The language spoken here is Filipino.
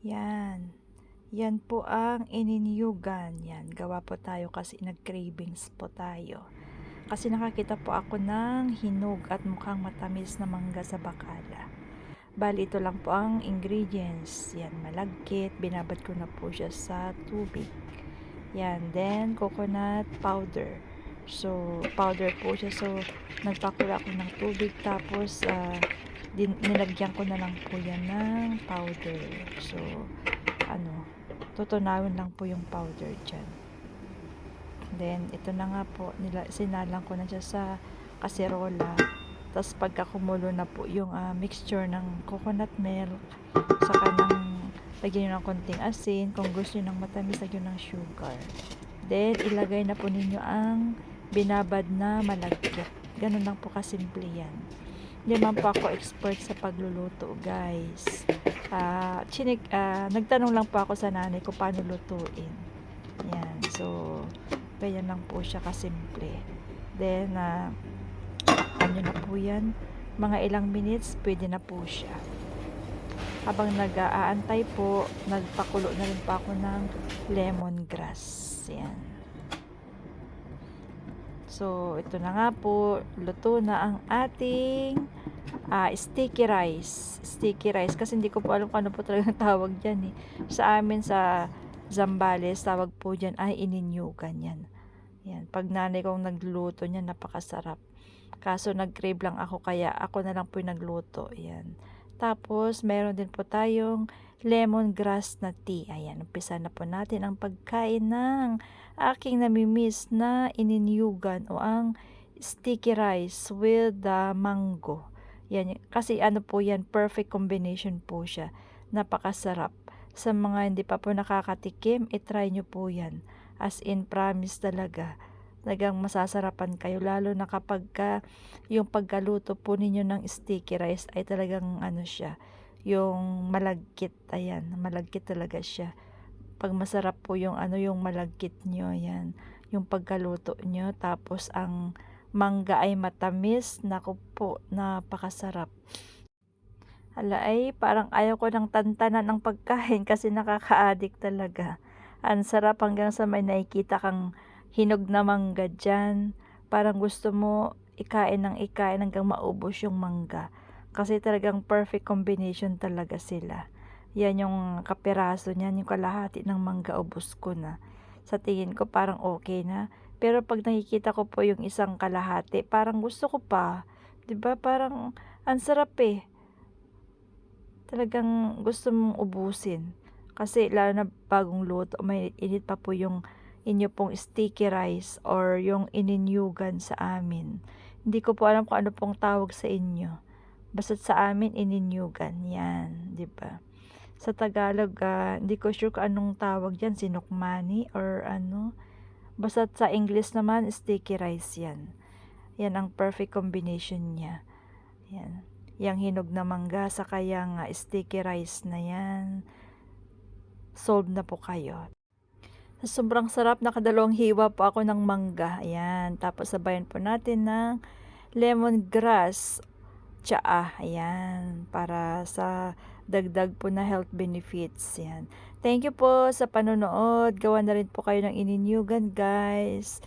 Yan. Yan po ang ininyugan. Yan, gawa po tayo kasi nag-cravings po tayo. Kasi nakakita po ako ng hinog at mukhang matamis na mangga sa bakala. Bali, ito lang po ang ingredients. Yan, malagkit. Binabad ko na po siya sa tubig. Yan, then coconut powder. So, powder po siya. So, nagpakulo ako ng tubig. Tapos, nilagyan ko na lang po yan ng powder. So, tutunawin lang po yung powder dyan. Then, ito na nga po, sinalang ko na siya sa kaserola. Tapos, pagka kumulo na po yung mixture ng coconut milk, saka lagyan nyo ng konting asin. Kung gusto nyo ng matamis, lagyan ng sugar. Then, ilagay na po ninyo ang binabad na malagkit. Ganun lang po kasimple yan. Hindi man po ako expert sa pagluluto, guys. Nagtanong lang po ako sa nanay ko paano lutuin. Yan. So, ganyan lang po siya kasimple. Then, ano na po yan. Mga ilang minutes, pwede na po siya. Habang nag-aantay po, nagpakulo na rin pa ako ng lemongrass. Yan. So, ito na nga po, luto na ang ating sticky rice. Sticky rice, kasi hindi ko po alam kung ano po talagang tawag dyan eh. Sa amin sa Zambales, tawag po dyan ay ininyugan yan. Yan. Pag nanay kong nagluto niyan, napakasarap. Kaso nag-crave lang ako, kaya ako na lang po yung nagluto. Yan. Tapos, meron din po tayong lemongrass na tea. Ayan, umpisa na po natin ang pagkain ng aking namimiss na ininyugan o ang sticky rice with the mango. Yan, kasi ano po yan, perfect combination po siya. Napakasarap. Sa mga hindi pa po nakakatikim, itry nyo po yan. As in, promise talaga. Talagang masasarapan kayo, lalo na kapag yung pagkaluto po ninyo ng sticky rice ay talagang ano siya, yung malagkit. Ayan, malagkit talaga siya. Pag masarap po yung yung malagkit nyo, yan, yung pagkaluto nyo, tapos ang mangga ay matamis, naku po, napakasarap. Hala, ay parang ayaw ko ng tantanan ng pagkain kasi nakaka-addict talaga. Ang sarap hanggang sa may nakikita kang hinog na mangga dyan. Parang gusto mo ikain ng ikain hanggang maubos yung mangga. Kasi talagang perfect combination talaga sila. Yan yung kapiraso niyan, yung kalahati ng mangga, ubos ko na. Sa tingin ko parang okay na. Pero pag nakikita ko po yung isang kalahati, parang gusto ko pa. 'Di ba? Parang ang sarap eh. Talagang gusto mong ubusin. Kasi lalo na bagong luto, may init pa po yung inyo pong sticky rice or yung ininyugan sa amin. Hindi ko po alam kung ano pong tawag sa inyo. Basta sa amin, ininyugan. Yan, di ba? Sa Tagalog, hindi ko sure kung anong tawag yan, sinukmani or ano. Basta sa English naman, sticky rice yan. Yan ang perfect combination niya. Yan. Yang hinog na mangga sa kayang sticky rice na yan. Solve na po kayo. Sobrang sarap, nakadalawang hiwa po ako ng mangga. Ayan. Tapos sabayan po natin ng lemongrass. Tsaa. Ayan. Para sa dagdag po na health benefits. Ayan. Thank you po sa panonood. Gawa na rin po kayo ng ininyugan, guys.